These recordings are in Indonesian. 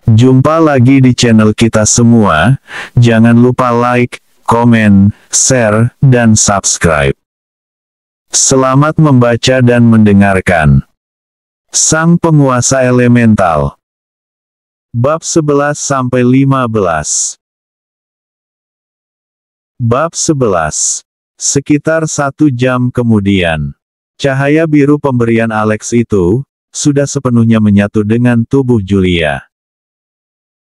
Jumpa lagi di channel kita semua. Jangan lupa like, komen, share, dan subscribe. Selamat membaca dan mendengarkan. Sang Penguasa Elemental. Bab 11-15. Bab 11. Sekitar 1 jam kemudian, cahaya biru pemberian Alex itu sudah sepenuhnya menyatu dengan tubuh Julia.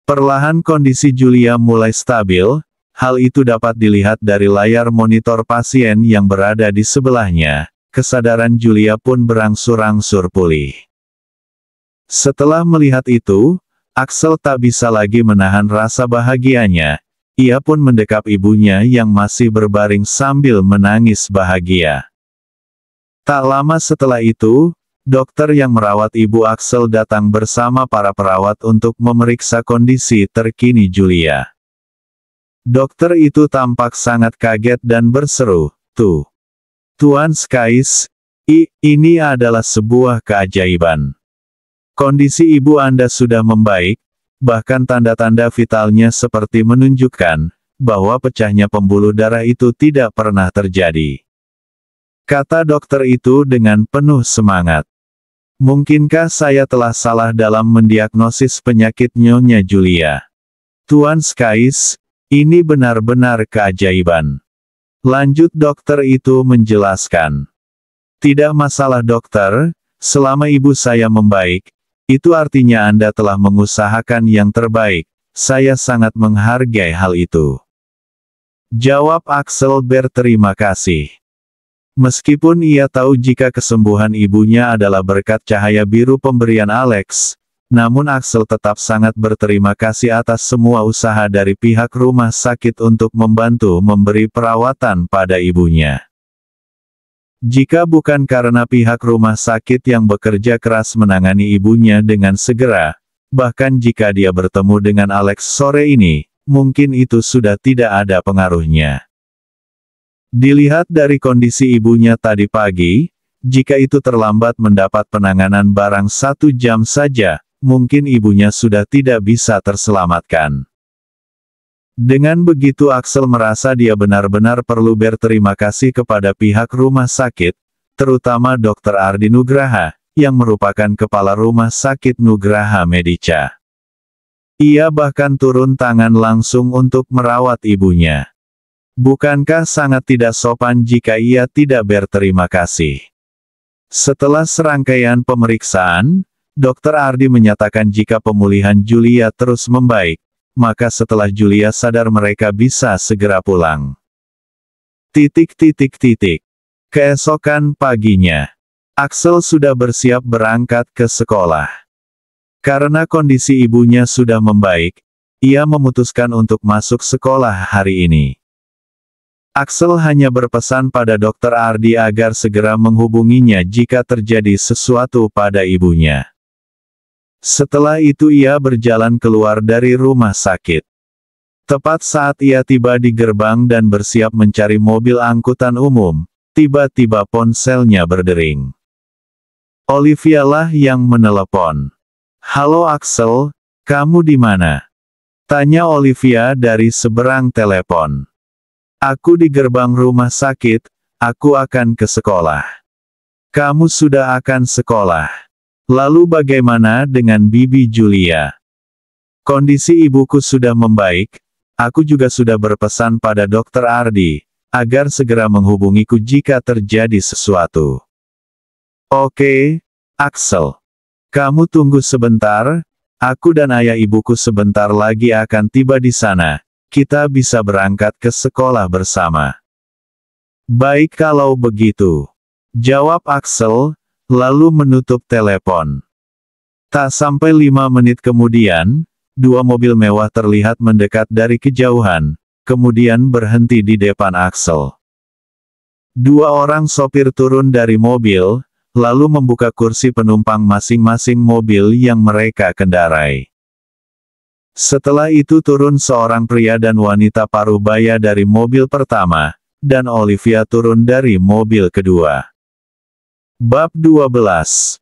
Perlahan kondisi Julia mulai stabil. Hal itu dapat dilihat dari layar monitor pasien yang berada di sebelahnya. Kesadaran Julia pun berangsur-angsur pulih. Setelah melihat itu, Axel tak bisa lagi menahan rasa bahagianya. Ia pun mendekap ibunya yang masih berbaring sambil menangis bahagia. Tak lama setelah itu, dokter yang merawat ibu Axel datang bersama para perawat untuk memeriksa kondisi terkini Julia. Dokter itu tampak sangat kaget dan berseru, "Tuh, Tuan Skais, ini adalah sebuah keajaiban. Kondisi ibu Anda sudah membaik, bahkan tanda-tanda vitalnya seperti menunjukkan bahwa pecahnya pembuluh darah itu tidak pernah terjadi," kata dokter itu dengan penuh semangat. "Mungkinkah saya telah salah dalam mendiagnosis penyakit Nyonya Julia? Tuan Skais, ini benar-benar keajaiban," lanjut dokter itu menjelaskan. "Tidak masalah dokter, selama ibu saya membaik, itu artinya Anda telah mengusahakan yang terbaik. Saya sangat menghargai hal itu," jawab Axel berterima kasih. Meskipun ia tahu jika kesembuhan ibunya adalah berkat cahaya biru pemberian Alex, namun Axel tetap sangat berterima kasih atas semua usaha dari pihak rumah sakit untuk membantu memberi perawatan pada ibunya. Jika bukan karena pihak rumah sakit yang bekerja keras menangani ibunya dengan segera, bahkan jika dia bertemu dengan Alex sore ini, mungkin itu sudah tidak ada pengaruhnya. Dilihat dari kondisi ibunya tadi pagi, jika itu terlambat mendapat penanganan barang 1 jam saja, mungkin ibunya sudah tidak bisa terselamatkan. Dengan begitu Axel merasa dia benar-benar perlu berterima kasih kepada pihak rumah sakit, terutama Dr. Ardi Nugraha, yang merupakan kepala rumah sakit Nugraha Medica. Ia bahkan turun tangan langsung untuk merawat ibunya. Bukankah sangat tidak sopan jika ia tidak berterima kasih? Setelah serangkaian pemeriksaan, Dr. Ardi menyatakan jika pemulihan Julia terus membaik, maka setelah Julia sadar mereka bisa segera pulang. Keesokan paginya, Axel sudah bersiap berangkat ke sekolah. Karena kondisi ibunya sudah membaik, ia memutuskan untuk masuk sekolah hari ini. Axel hanya berpesan pada Dr. Ardi agar segera menghubunginya jika terjadi sesuatu pada ibunya. Setelah itu ia berjalan keluar dari rumah sakit. Tepat saat ia tiba di gerbang dan bersiap mencari mobil angkutan umum, tiba-tiba ponselnya berdering. Olivia lah yang menelepon. "Halo Axel, kamu di mana?" tanya Olivia dari seberang telepon. "Aku di gerbang rumah sakit, aku akan ke sekolah." "Kamu sudah akan sekolah? Lalu bagaimana dengan Bibi Julia?" "Kondisi ibuku sudah membaik, aku juga sudah berpesan pada Dr. Ardi, agar segera menghubungiku jika terjadi sesuatu." "Oke, Axel. Kamu tunggu sebentar, aku dan ayah ibuku sebentar lagi akan tiba di sana. Kita bisa berangkat ke sekolah bersama." "Baik kalau begitu," jawab Axel, lalu menutup telepon. Tak sampai 5 menit kemudian, 2 mobil mewah terlihat mendekat dari kejauhan, kemudian berhenti di depan Axel. 2 orang sopir turun dari mobil, lalu membuka kursi penumpang masing-masing mobil yang mereka kendarai. Setelah itu turun seorang pria dan wanita paruh baya dari mobil pertama, dan Olivia turun dari mobil kedua. Bab 12.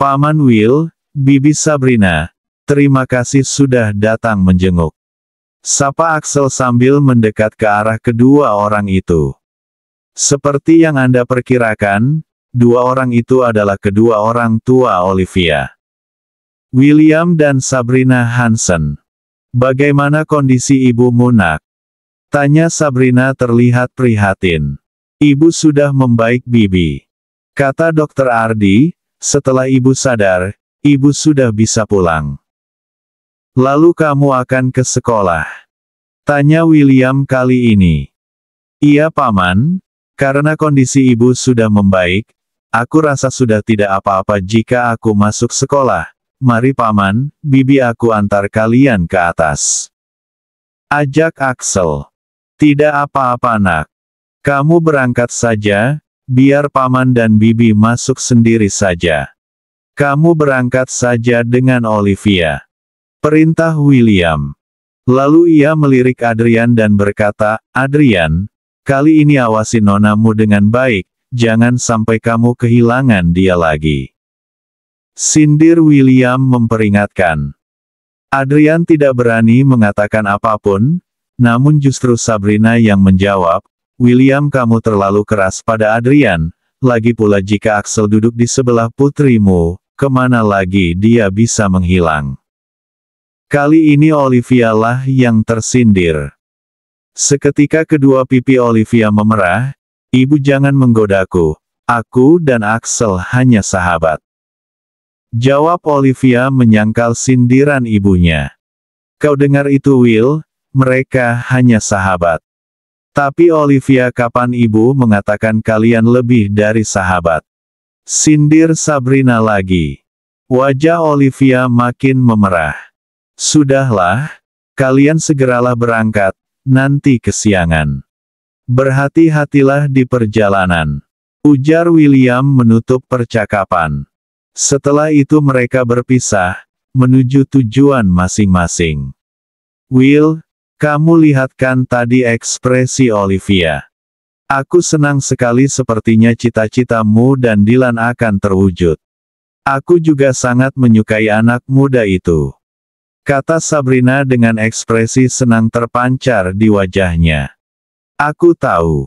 Paman Will, Bibi Sabrina, terima kasih sudah datang menjenguk. Sapa Axel sambil mendekat ke arah kedua orang itu. Seperti yang Anda perkirakan, dua orang itu adalah kedua orang tua Olivia. William dan Sabrina Hansen. Bagaimana kondisi ibumu, nak? Tanya Sabrina terlihat prihatin. Ibu sudah membaik, Bibi. Kata Dokter Ardi, setelah ibu sadar, ibu sudah bisa pulang. Lalu kamu akan ke sekolah? Tanya William kali ini. Iya, Paman. Karena kondisi ibu sudah membaik, aku rasa sudah tidak apa-apa jika aku masuk sekolah. Mari Paman, Bibi aku antar kalian ke atas. Ajak Axel. Tidak apa-apa, nak. Kamu berangkat saja, biar Paman dan Bibi masuk sendiri saja. Kamu berangkat saja dengan Olivia. Perintah William. Lalu ia melirik Adrian dan berkata, Adrian, kali ini awasi nonamu dengan baik, jangan sampai kamu kehilangan dia lagi. Sindir William memperingatkan. Adrian tidak berani mengatakan apapun, namun justru Sabrina yang menjawab, William kamu terlalu keras pada Adrian, lagi pula jika Axel duduk di sebelah putrimu, kemana lagi dia bisa menghilang. Kali ini Olivia lah yang tersindir. Seketika kedua pipi Olivia memerah, ibu jangan menggodaku, aku dan Axel hanya sahabat. Jawab Olivia menyangkal sindiran ibunya. Kau dengar itu Will, mereka hanya sahabat. Tapi Olivia kapan ibu mengatakan kalian lebih dari sahabat? Sindir Sabrina lagi. Wajah Olivia makin memerah. Sudahlah, kalian segeralah berangkat, nanti kesiangan. Berhati-hatilah di perjalanan. Ujar William menutup percakapan. Setelah itu mereka berpisah, menuju tujuan masing-masing. Will, kamu lihat kan tadi ekspresi Olivia. Aku senang sekali sepertinya cita-citamu dan Dylan akan terwujud. Aku juga sangat menyukai anak muda itu. Kata Sabrina dengan ekspresi senang terpancar di wajahnya. Aku tahu.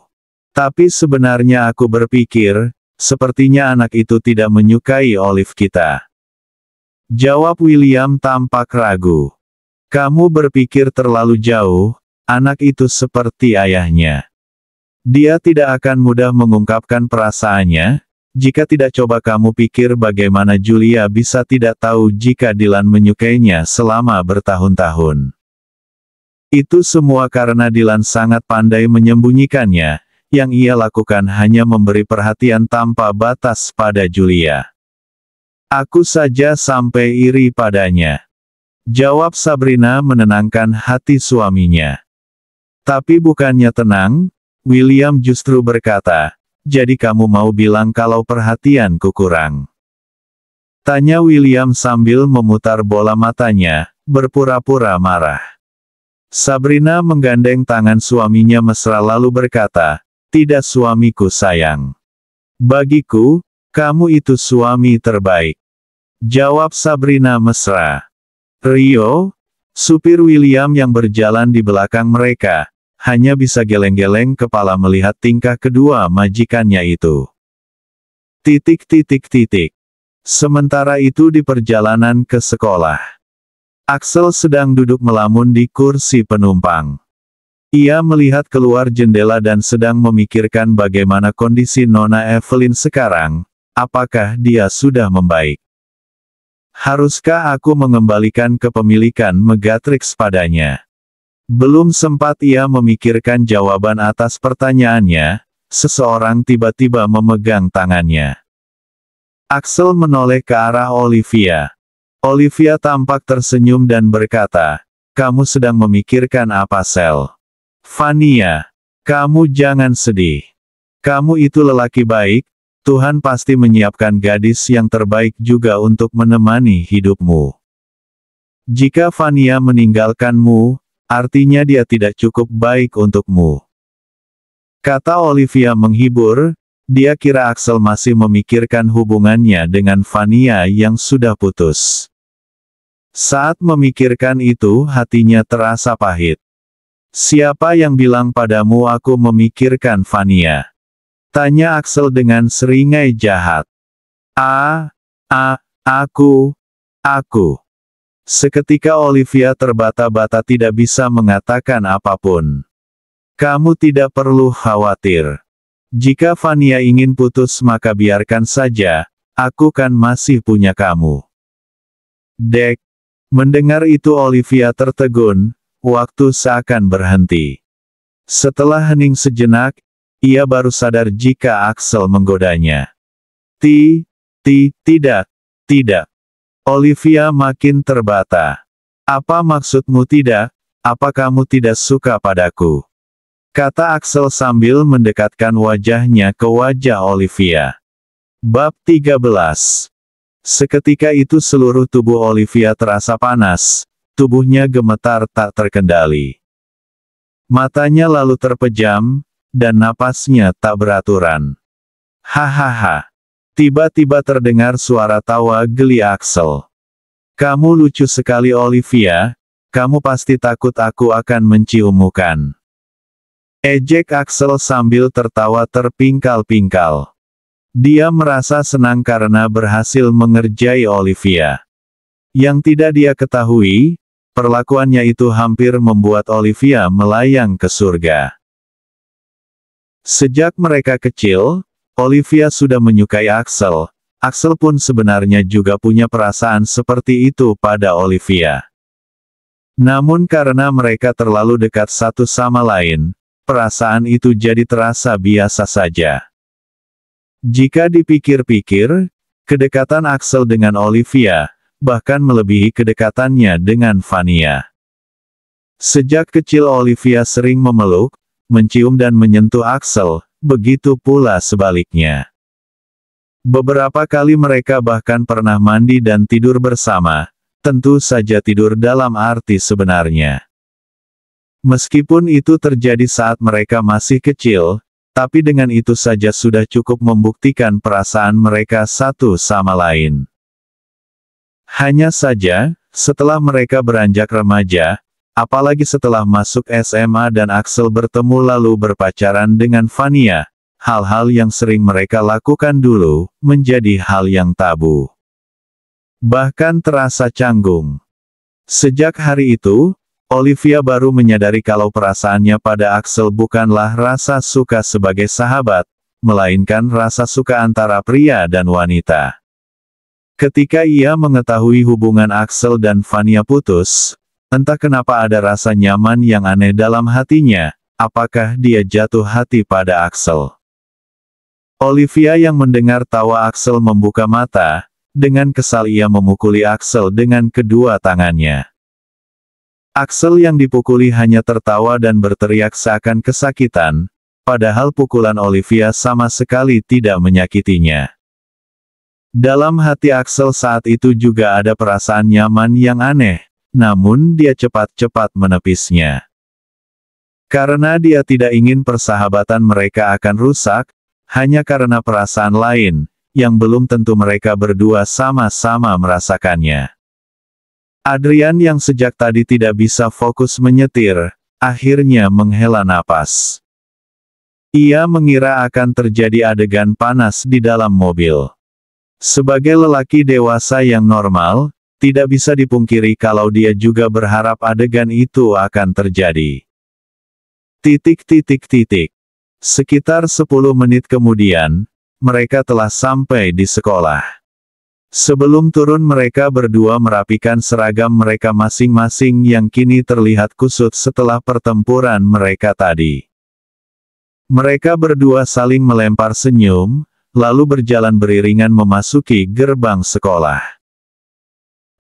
Tapi sebenarnya aku berpikir, sepertinya anak itu tidak menyukai Olive kita. Jawab William tampak ragu. Kamu berpikir terlalu jauh, anak itu seperti ayahnya. Dia tidak akan mudah mengungkapkan perasaannya, jika tidak coba kamu pikir bagaimana Julia bisa tidak tahu jika Dylan menyukainya selama bertahun-tahun. Itu semua karena Dylan sangat pandai menyembunyikannya, yang ia lakukan hanya memberi perhatian tanpa batas pada Julia. Aku saja sampai iri padanya. Jawab Sabrina menenangkan hati suaminya. Tapi bukannya tenang, William justru berkata, jadi kamu mau bilang kalau perhatianku kurang? Tanya William sambil memutar bola matanya, berpura-pura marah. Sabrina menggandeng tangan suaminya mesra lalu berkata, tidak suamiku sayang. Bagiku, kamu itu suami terbaik. Jawab Sabrina mesra. Rio, supir William yang berjalan di belakang mereka, hanya bisa geleng-geleng kepala melihat tingkah kedua majikannya itu. Sementara itu di perjalanan ke sekolah. Axel sedang duduk melamun di kursi penumpang. Ia melihat keluar jendela dan sedang memikirkan bagaimana kondisi Nona Evelyn sekarang, apakah dia sudah membaik. Haruskah aku mengembalikan kepemilikan Megatrix padanya? Belum sempat ia memikirkan jawaban atas pertanyaannya, seseorang tiba-tiba memegang tangannya. Axel menoleh ke arah Olivia. Olivia tampak tersenyum dan berkata, kamu sedang memikirkan apa Sel? Vania, kamu jangan sedih. Kamu itu lelaki baik, Tuhan pasti menyiapkan gadis yang terbaik juga untuk menemani hidupmu. Jika Vania meninggalkanmu, artinya dia tidak cukup baik untukmu. Kata Olivia menghibur, dia kira Axel masih memikirkan hubungannya dengan Vania yang sudah putus. Saat memikirkan itu hatinya terasa pahit. Siapa yang bilang padamu aku memikirkan Vania? Tanya Axel dengan seringai jahat. Aku. Seketika Olivia terbata-bata tidak bisa mengatakan apapun. Kamu tidak perlu khawatir. Jika Vania ingin putus maka biarkan saja, aku kan masih punya kamu. Dek. Mendengar itu Olivia tertegun, waktu seakan berhenti. Setelah hening sejenak, ia baru sadar jika Axel menggodanya. Tidak. Olivia makin terbata. Apa maksudmu tidak? Apa kamu tidak suka padaku? Kata Axel sambil mendekatkan wajahnya ke wajah Olivia. Bab 13. Seketika itu seluruh tubuh Olivia terasa panas, tubuhnya gemetar tak terkendali. Matanya lalu terpejam, dan napasnya tak beraturan. Hahaha. Tiba-tiba terdengar suara tawa geli Axel. Kamu lucu sekali Olivia, kamu pasti takut aku akan menciummu kan? Ejek Axel sambil tertawa terpingkal-pingkal. Dia merasa senang karena berhasil mengerjai Olivia. Yang tidak dia ketahui, perlakuannya itu hampir membuat Olivia melayang ke surga. Sejak mereka kecil, Olivia sudah menyukai Axel. Axel pun sebenarnya juga punya perasaan seperti itu pada Olivia. Namun karena mereka terlalu dekat satu sama lain, perasaan itu jadi terasa biasa saja. Jika dipikir-pikir, kedekatan Axel dengan Olivia, bahkan melebihi kedekatannya dengan Vania. Sejak kecil Olivia sering memeluk, mencium dan menyentuh Axel, begitu pula sebaliknya. Beberapa kali mereka bahkan pernah mandi dan tidur bersama, tentu saja tidur dalam arti sebenarnya. Meskipun itu terjadi saat mereka masih kecil, tapi dengan itu saja sudah cukup membuktikan perasaan mereka satu sama lain. Hanya saja, setelah mereka beranjak remaja, apalagi setelah masuk SMA dan Axel bertemu lalu berpacaran dengan Vania, hal-hal yang sering mereka lakukan dulu, menjadi hal yang tabu. Bahkan terasa canggung. Sejak hari itu, Olivia baru menyadari kalau perasaannya pada Axel bukanlah rasa suka sebagai sahabat, melainkan rasa suka antara pria dan wanita. Ketika ia mengetahui hubungan Axel dan Vania putus, entah kenapa ada rasa nyaman yang aneh dalam hatinya, apakah dia jatuh hati pada Axel? Olivia yang mendengar tawa Axel membuka mata, dengan kesal ia memukuli Axel dengan kedua tangannya. Axel yang dipukuli hanya tertawa dan berteriak seakan kesakitan, padahal pukulan Olivia sama sekali tidak menyakitinya. Dalam hati Axel saat itu juga ada perasaan nyaman yang aneh, namun dia cepat-cepat menepisnya. Karena dia tidak ingin persahabatan mereka akan rusak, hanya karena perasaan lain, yang belum tentu mereka berdua sama-sama merasakannya. Adrian yang sejak tadi tidak bisa fokus menyetir, akhirnya menghela napas. Ia mengira akan terjadi adegan panas di dalam mobil. Sebagai lelaki dewasa yang normal, tidak bisa dipungkiri kalau dia juga berharap adegan itu akan terjadi. Sekitar 10 menit kemudian, mereka telah sampai di sekolah. Sebelum turun mereka berdua merapikan seragam mereka masing-masing yang kini terlihat kusut setelah pertempuran mereka tadi. Mereka berdua saling melempar senyum, lalu berjalan beriringan memasuki gerbang sekolah.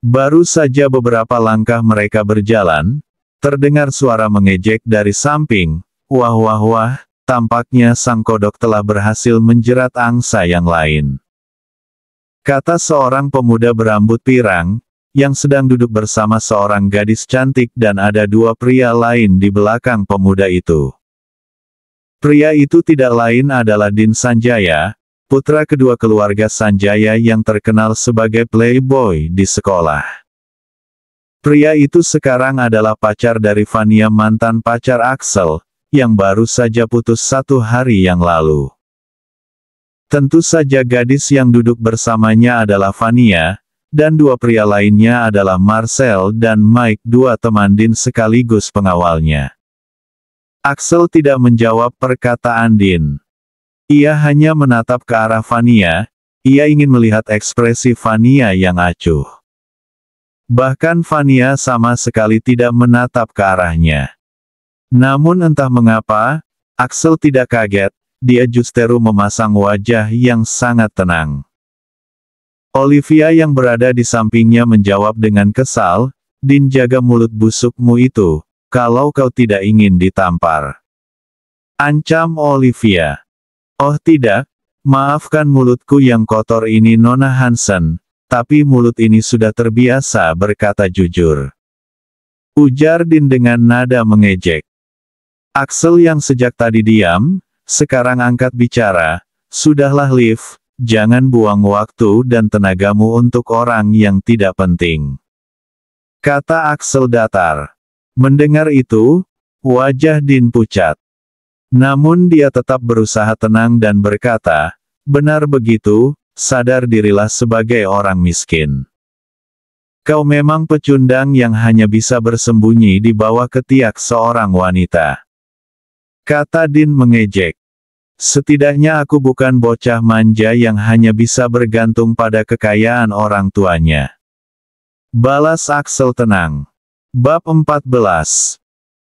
Baru saja beberapa langkah mereka berjalan, terdengar suara mengejek dari samping, wah wah wah, tampaknya sang kodok telah berhasil menjerat angsa yang lain. Kata seorang pemuda berambut pirang, yang sedang duduk bersama seorang gadis cantik dan ada dua pria lain di belakang pemuda itu. Pria itu tidak lain adalah Din Sanjaya, putra kedua keluarga Sanjaya yang terkenal sebagai playboy di sekolah. Pria itu sekarang adalah pacar dari Vania, mantan pacar Axel, yang baru saja putus 1 hari yang lalu. Tentu saja gadis yang duduk bersamanya adalah Vania, dan 2 pria lainnya adalah Marcel dan Mike, 2 teman Dean sekaligus pengawalnya. Axel tidak menjawab perkataan Dean. Ia hanya menatap ke arah Vania, ia ingin melihat ekspresi Vania yang acuh. Bahkan Vania sama sekali tidak menatap ke arahnya. Namun entah mengapa, Axel tidak kaget, dia justru memasang wajah yang sangat tenang. Olivia yang berada di sampingnya menjawab dengan kesal, "Dean, jaga mulut busukmu itu, kalau kau tidak ingin ditampar," ancam Olivia. "Oh tidak, maafkan mulutku yang kotor ini Nona Hansen, tapi mulut ini sudah terbiasa berkata jujur," ujar Dean dengan nada mengejek. Axel yang sejak tadi diam, sekarang angkat bicara, "Sudahlah Liv, jangan buang waktu dan tenagamu untuk orang yang tidak penting," kata Axel datar. Mendengar itu, wajah Dean pucat. Namun dia tetap berusaha tenang dan berkata, "Benar begitu, sadar dirilah sebagai orang miskin. Kau memang pecundang yang hanya bisa bersembunyi di bawah ketiak seorang wanita," kata Dean mengejek. "Setidaknya aku bukan bocah manja yang hanya bisa bergantung pada kekayaan orang tuanya," balas Axel tenang. Bab 14.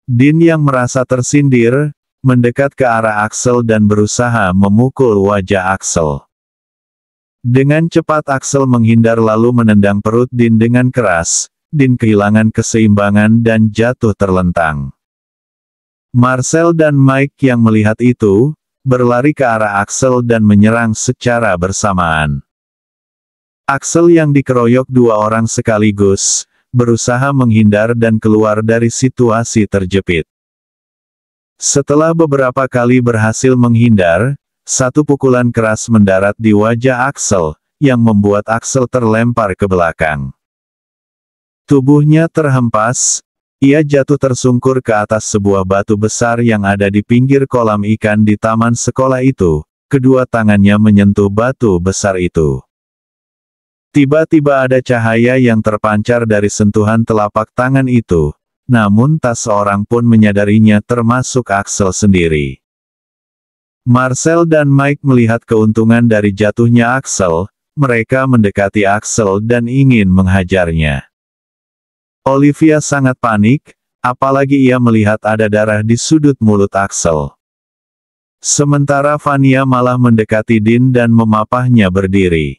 Dean yang merasa tersindir, mendekat ke arah Axel dan berusaha memukul wajah Axel. Dengan cepat Axel menghindar lalu menendang perut Dean dengan keras. Dean kehilangan keseimbangan dan jatuh terlentang. Marcel dan Mike yang melihat itu, berlari ke arah Axel dan menyerang secara bersamaan. Axel yang dikeroyok 2 orang sekaligus, berusaha menghindar dan keluar dari situasi terjepit. Setelah beberapa kali berhasil menghindar, 1 pukulan keras mendarat di wajah Axel, yang membuat Axel terlempar ke belakang. Tubuhnya terhempas, ia jatuh tersungkur ke atas sebuah batu besar yang ada di pinggir kolam ikan di taman sekolah itu, kedua tangannya menyentuh batu besar itu. Tiba-tiba ada cahaya yang terpancar dari sentuhan telapak tangan itu, namun tak seorang pun menyadarinya termasuk Axel sendiri. Marcel dan Mike melihat keuntungan dari jatuhnya Axel, mereka mendekati Axel dan ingin menghajarnya. Olivia sangat panik, apalagi ia melihat ada darah di sudut mulut Axel. Sementara Vania malah mendekati Dean dan memapahnya berdiri.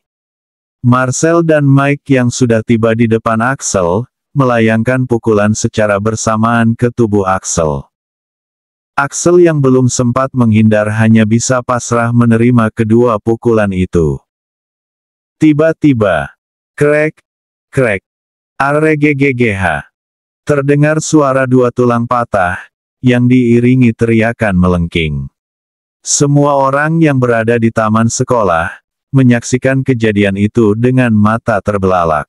Marcel dan Mike yang sudah tiba di depan Axel, melayangkan pukulan secara bersamaan ke tubuh Axel. Axel yang belum sempat menghindar hanya bisa pasrah menerima kedua pukulan itu. Tiba-tiba, krek, krek, arregggh, terdengar suara 2 tulang patah, yang diiringi teriakan melengking. Semua orang yang berada di taman sekolah, menyaksikan kejadian itu dengan mata terbelalak.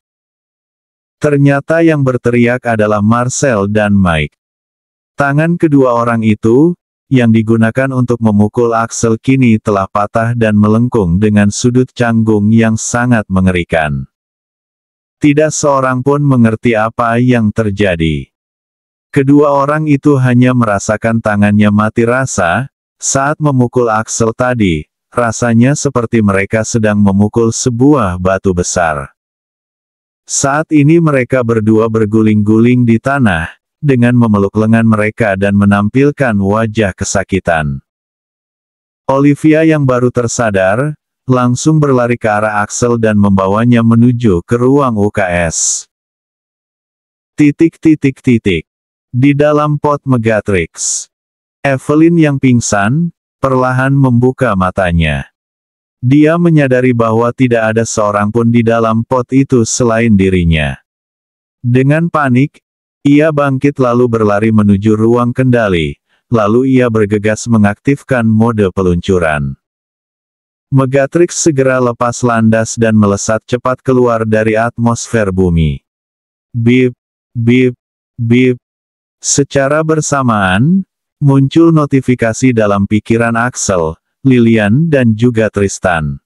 Ternyata yang berteriak adalah Marcel dan Mike. Tangan kedua orang itu, yang digunakan untuk memukul Axel kini telah patah dan melengkung dengan sudut canggung yang sangat mengerikan. Tidak seorang pun mengerti apa yang terjadi. Kedua orang itu hanya merasakan tangannya mati rasa, saat memukul Axel tadi. Rasanya seperti mereka sedang memukul sebuah batu besar. Saat ini mereka berdua berguling-guling di tanah, dengan memeluk lengan mereka dan menampilkan wajah kesakitan. Olivia yang baru tersadar, langsung berlari ke arah Axel dan membawanya menuju ke ruang UKS. Di dalam pot Megatrix. Evelyn yang pingsan, perlahan membuka matanya. Dia menyadari bahwa tidak ada seorang pun di dalam pot itu selain dirinya. Dengan panik, ia bangkit lalu berlari menuju ruang kendali, lalu ia bergegas mengaktifkan mode peluncuran. Megatrix segera lepas landas dan melesat cepat keluar dari atmosfer bumi. Bip, Bip, bip. Secara bersamaan, muncul notifikasi dalam pikiran Axel, Lilian dan juga Tristan.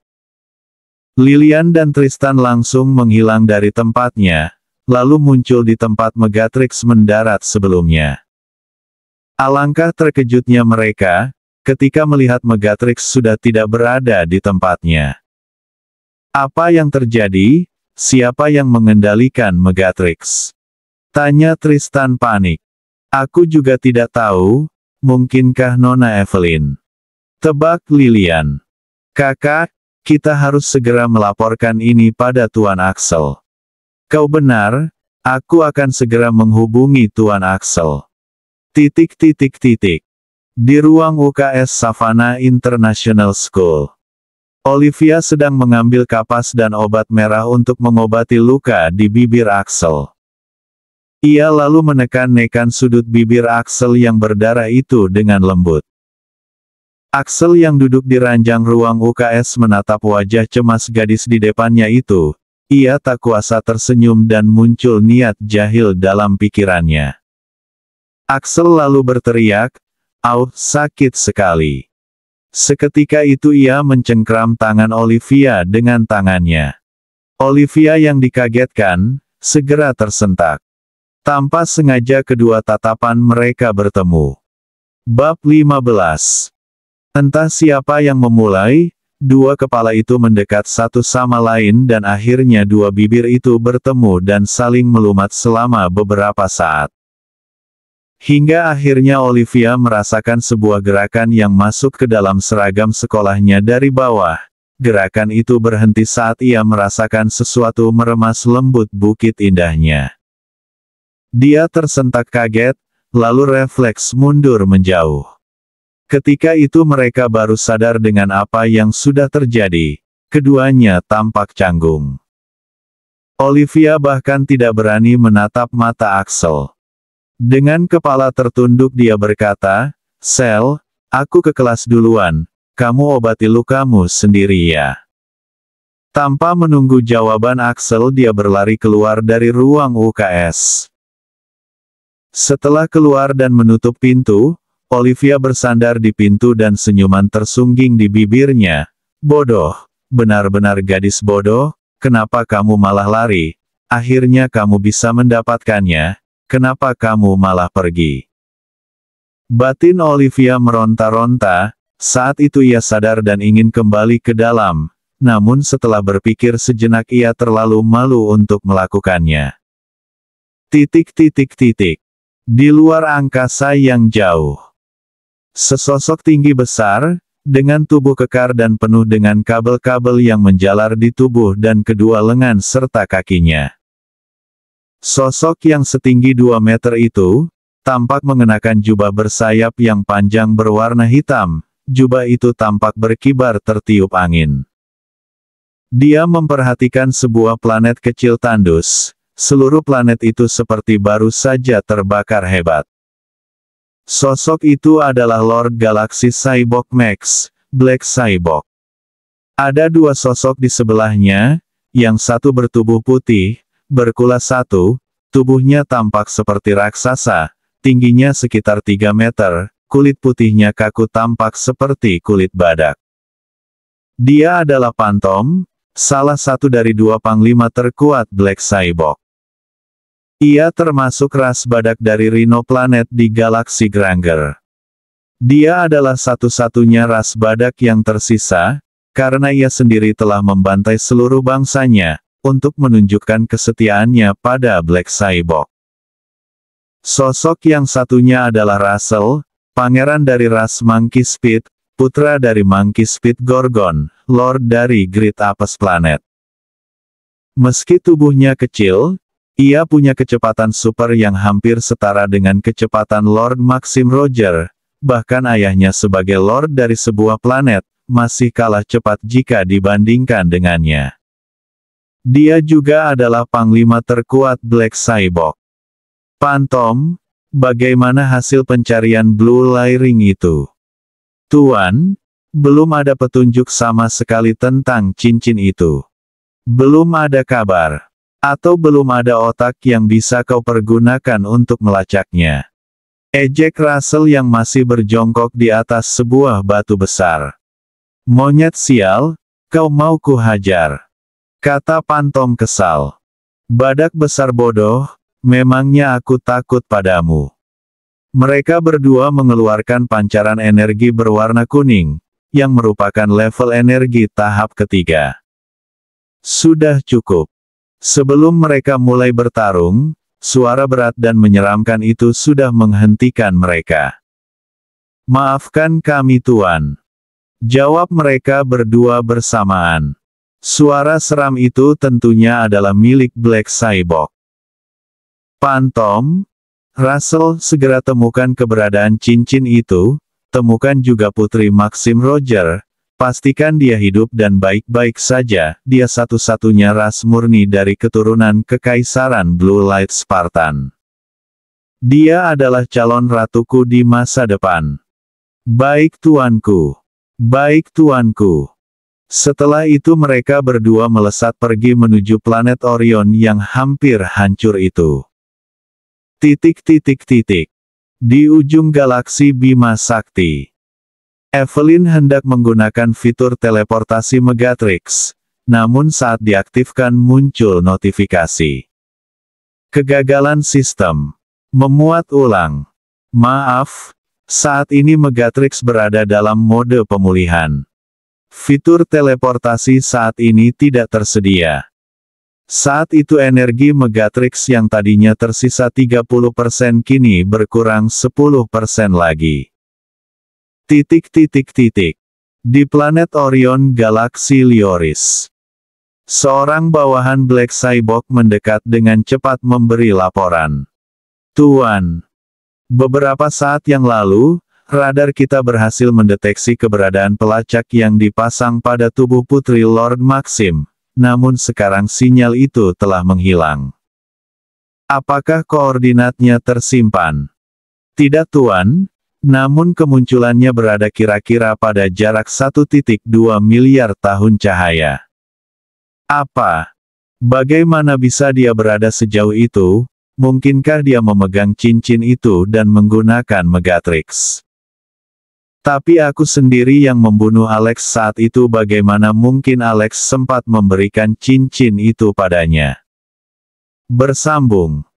Lilian dan Tristan langsung menghilang dari tempatnya, lalu muncul di tempat Megatrix mendarat sebelumnya. Alangkah terkejutnya mereka, ketika melihat Megatrix sudah tidak berada di tempatnya. Apa yang terjadi? Siapa yang mengendalikan Megatrix? Tanya Tristan panik. Aku juga tidak tahu, mungkinkah Nona Evelyn? Tebak Lilian. Kakak, kita harus segera melaporkan ini pada Tuan Axel. Kau benar, aku akan segera menghubungi Tuan Axel. Titik. Di ruang UKS Savannah International School. Olivia sedang mengambil kapas dan obat merah untuk mengobati luka di bibir Axel. Ia lalu menekan-nekan sudut bibir Axel yang berdarah itu dengan lembut. Axel yang duduk di ranjang ruang UKS menatap wajah cemas gadis di depannya itu. Ia tak kuasa tersenyum dan muncul niat jahil dalam pikirannya. Axel lalu berteriak, "Au, sakit sekali." Seketika itu ia mencengkram tangan Olivia dengan tangannya. Olivia yang dikagetkan, segera tersentak. Tanpa sengaja kedua tatapan mereka bertemu. Bab 15. Entah siapa yang memulai, dua kepala itu mendekat satu sama lain dan akhirnya dua bibir itu bertemu dan saling melumat selama beberapa saat. Hingga akhirnya Olivia merasakan sebuah gerakan yang masuk ke dalam seragam sekolahnya dari bawah. Gerakan itu berhenti saat ia merasakan sesuatu meremas lembut bukit indahnya. Dia tersentak kaget, lalu refleks mundur menjauh. Ketika itu mereka baru sadar dengan apa yang sudah terjadi. Keduanya tampak canggung. Olivia bahkan tidak berani menatap mata Axel. Dengan kepala tertunduk dia berkata, "Sel, aku ke kelas duluan, kamu obati lukamu sendiri ya." Tanpa menunggu jawaban Axel dia berlari keluar dari ruang UKS. Setelah keluar dan menutup pintu, Olivia bersandar di pintu dan senyuman tersungging di bibirnya. "Bodoh, benar-benar gadis bodoh, kenapa kamu malah lari? Akhirnya kamu bisa mendapatkannya, kenapa kamu malah pergi?" Batin Olivia meronta-ronta, saat itu ia sadar dan ingin kembali ke dalam, namun setelah berpikir sejenak ia terlalu malu untuk melakukannya. Di luar angkasa yang jauh. Sesosok tinggi besar, dengan tubuh kekar dan penuh dengan kabel-kabel yang menjalar di tubuh dan kedua lengan serta kakinya. Sosok yang setinggi 2 meter itu, tampak mengenakan jubah bersayap yang panjang berwarna hitam, jubah itu tampak berkibar tertiup angin. Dia memperhatikan sebuah planet kecil tandus. Seluruh planet itu seperti baru saja terbakar hebat. Sosok itu adalah Lord Galaxy Cyborg Max, Black Cyborg. Ada dua sosok di sebelahnya, yang satu bertubuh putih, berkulas satu, tubuhnya tampak seperti raksasa, tingginya sekitar 3 meter, kulit putihnya kaku tampak seperti kulit badak. Dia adalah Phantom, salah satu dari dua panglima terkuat Black Cyborg. Ia termasuk ras badak dari Rhino Planet di galaksi Granger. Dia adalah satu-satunya ras badak yang tersisa, karena ia sendiri telah membantai seluruh bangsanya, untuk menunjukkan kesetiaannya pada Black Cyborg. Sosok yang satunya adalah Russell, pangeran dari ras Monkey Speed, putra dari Monkey Speed Gorgon, Lord dari Great Apes Planet. Meski tubuhnya kecil, ia punya kecepatan super yang hampir setara dengan kecepatan Lord Maxim Roger, bahkan ayahnya sebagai Lord dari sebuah planet, masih kalah cepat jika dibandingkan dengannya. Dia juga adalah panglima terkuat Black Cyborg. Phantom, bagaimana hasil pencarian Blue Lyring itu? Tuan, belum ada petunjuk sama sekali tentang cincin itu. Belum ada kabar. Atau belum ada otak yang bisa kau pergunakan untuk melacaknya? Ejek Russell yang masih berjongkok di atas sebuah batu besar. Monyet sial, kau mau ku hajar, kata Pantom kesal. Badak besar bodoh, memangnya aku takut padamu. Mereka berdua mengeluarkan pancaran energi berwarna kuning, yang merupakan level energi tahap ketiga. Sudah cukup. Sebelum mereka mulai bertarung, suara berat dan menyeramkan itu sudah menghentikan mereka. Maafkan kami Tuan, jawab mereka berdua bersamaan. Suara seram itu tentunya adalah milik Black Cyborg. Pantom, Russell, segera temukan keberadaan cincin itu, temukan juga Putri Maxim Roger, pastikan dia hidup dan baik-baik saja, dia satu-satunya ras murni dari keturunan Kekaisaran Blue Light Spartan. Dia adalah calon ratuku di masa depan. Baik tuanku. Baik tuanku. Setelah itu mereka berdua melesat pergi menuju planet Orion yang hampir hancur itu. Di ujung galaksi Bima Sakti. Evelyn hendak menggunakan fitur teleportasi Megatrix, namun saat diaktifkan muncul notifikasi. Kegagalan sistem. Memuat ulang. Maaf, saat ini Megatrix berada dalam mode pemulihan. Fitur teleportasi saat ini tidak tersedia. Saat itu energi Megatrix yang tadinya tersisa 30% kini berkurang 10% lagi. Di planet Orion galaksi Lioris. Seorang bawahan Black Cyborg mendekat dengan cepat memberi laporan. Tuan, beberapa saat yang lalu, radar kita berhasil mendeteksi keberadaan pelacak yang dipasang pada tubuh Putri Lord Maxim, namun sekarang sinyal itu telah menghilang. Apakah koordinatnya tersimpan? Tidak Tuan. Namun kemunculannya berada kira-kira pada jarak 1,2 miliar tahun cahaya. Apa? Bagaimana bisa dia berada sejauh itu? Mungkinkah dia memegang cincin itu dan menggunakan Megatrix? Tapi aku sendiri yang membunuh Alex saat itu, bagaimana mungkin Alex sempat memberikan cincin itu padanya? Bersambung.